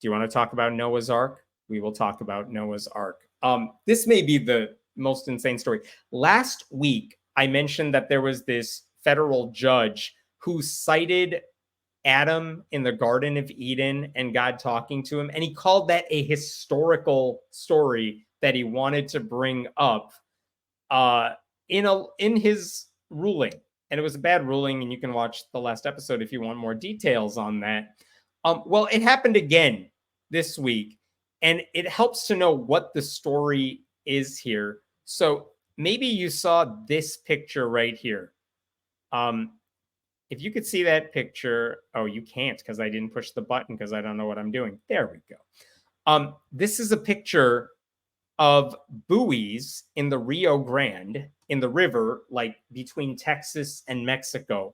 Do you want to talk about Noah's Ark? We will talk about Noah's Ark. This may be the most insane story. Last week, I mentioned that there was this federal judge who cited Adam in the Garden of Eden and God talking to him, and he called that a historical story that he wanted to bring up in his ruling. And it was a bad ruling, and you can watch the last episode if you want more details on that. Well, it happened again this week, and it helps to know what the story is here. So maybe you saw this picture right here. If you could see that picture, oh, you can't because I didn't push the button because I don't know what I'm doing. There we go. This is a picture of buoys in the Rio Grande, in the river, like between Texas and Mexico.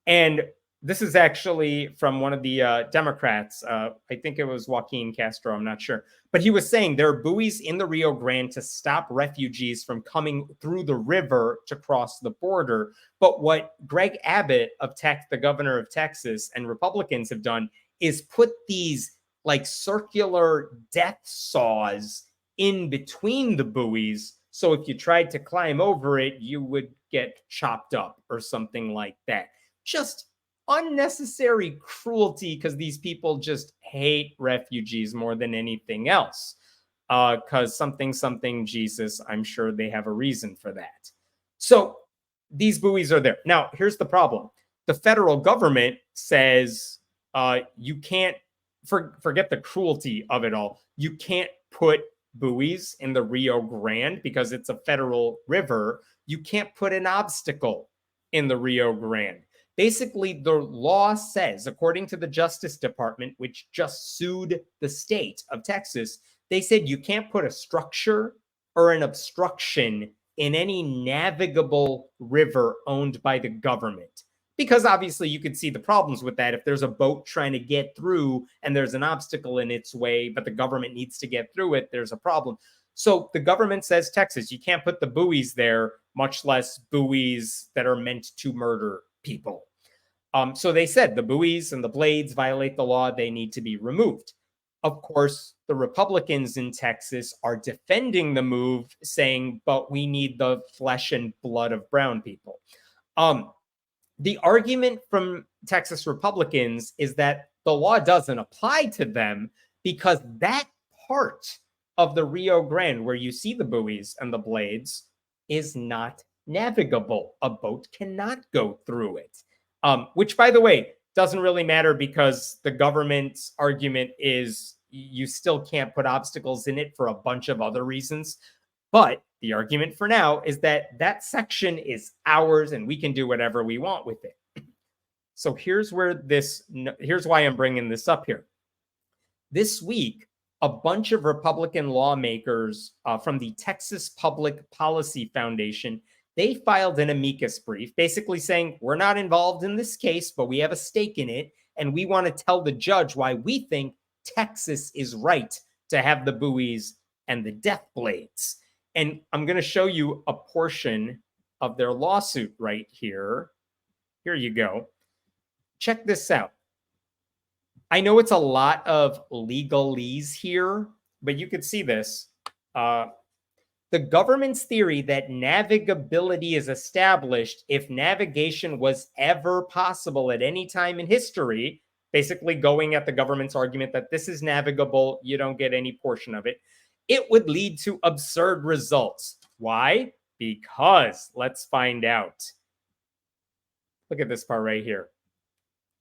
And this is actually from one of the Democrats. I think it was Joaquin Castro, I'm not sure. But he was saying there are buoys in the Rio Grande to stop refugees from coming through the river to cross the border. But what Greg Abbott of the governor of Texas, and Republicans have done is put these like circular death saws in between the buoys. So if you tried to climb over it, you would get chopped up or something like that. Just unnecessary cruelty because these people just hate refugees more than anything else. Because something Jesus, I'm sure they have a reason for that. So these buoys are there. Now, here's the problem. The federal government says you can't, forget the cruelty of it all. You can't put buoys in the Rio Grande because it's a federal river. You can't put an obstacle in the Rio Grande. Basically, the law says, according to the Justice Department, which just sued the state of Texas, they said you can't put a structure or an obstruction in any navigable river owned by the government. Because obviously you could see the problems with that. If there's a boat trying to get through and there's an obstacle in its way, but the government needs to get through it, there's a problem. So the government says, Texas, you can't put the buoys there, much less buoys that are meant to murder people. So they said the buoys and the blades violate the law. They need to be removed. Of course, the Republicans in Texas are defending the move, saying, but we need the flesh and blood of brown people. The argument from Texas Republicans is that the law doesn't apply to them because that part of the Rio Grande where you see the buoys and the blades is not navigable. A boat cannot go through it. Which, by the way, doesn't really matter because the government's argument is you still can't put obstacles in it for a bunch of other reasons. But the argument for now is that that section is ours and we can do whatever we want with it. So here's why I'm bringing this up here. This week, a bunch of Republican lawmakers from the Texas Public Policy Foundation, they filed an amicus brief basically saying, we're not involved in this case, but we have a stake in it. And we want to tell the judge why we think Texas is right to have the buoys and the death blades. And I'm going to show you a portion of their lawsuit right here. Here you go. Check this out. I know it's a lot of legalese here, but you could see this. The government's theory that navigability is established if navigation was ever possible at any time in history, basically going at the government's argument that this is navigable, you don't get any portion of it, it would lead to absurd results. Why? Because, let's find out. Look at this part right here.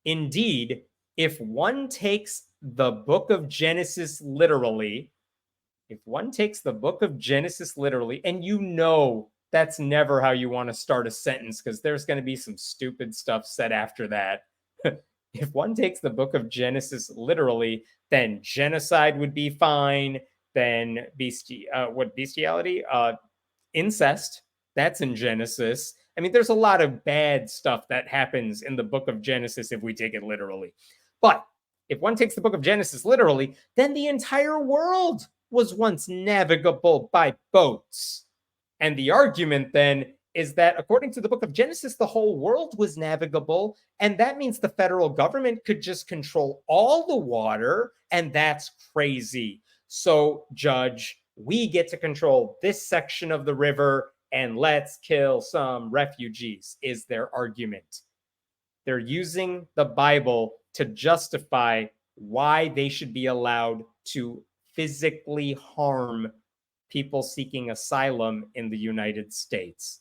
Indeed, if one takes the book of Genesis literally, and you know that's never how you want to start a sentence because there's going to be some stupid stuff said after that. If one takes the book of Genesis literally, then genocide would be fine. Then bestiality? Incest, that's in Genesis. I mean, there's a lot of bad stuff that happens in the book of Genesis if we take it literally. But if one takes the book of Genesis literally, then the entire world was once navigable by boats. And the argument then is that according to the book of Genesis, the whole world was navigable. And that means the federal government could just control all the water. And that's crazy. So, Judge, we get to control this section of the river and let's kill some refugees, is their argument. They're using the Bible to justify why they should be allowed to physically harm people seeking asylum in the United States.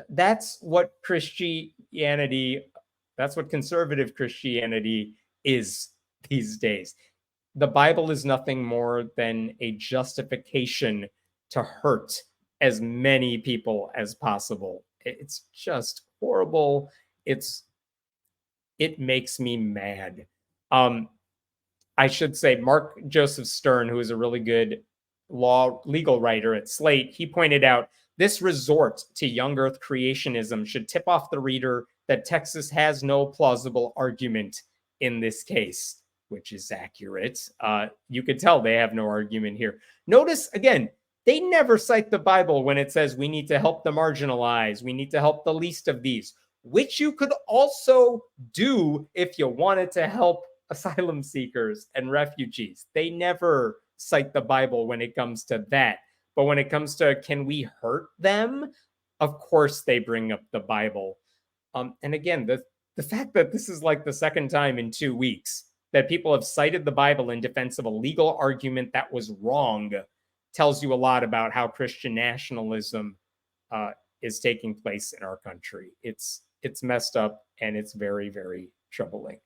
That's what Christianity, that's what conservative Christianity is these days. The Bible is nothing more than a justification to hurt as many people as possible. It's just horrible. It makes me mad. I should say Mark Joseph Stern, who is a really good legal writer at Slate, he pointed out this resort to young earth creationism should tip off the reader that Texas has no plausible argument in this case, which is accurate. You could tell they have no argument here. Notice, again, they never cite the Bible when it says we need to help the marginalized, we need to help the least of these, which you could also do if you wanted to help asylum seekers and refugees. They never cite the Bible when it comes to that. But when it comes to can we hurt them, of course they bring up the Bible. And again, the fact that this is like the second time in 2 weeks that people have cited the Bible in defense of a legal argument that was wrong tells you a lot about how Christian nationalism is taking place in our country. It's messed up and it's very, very troubling.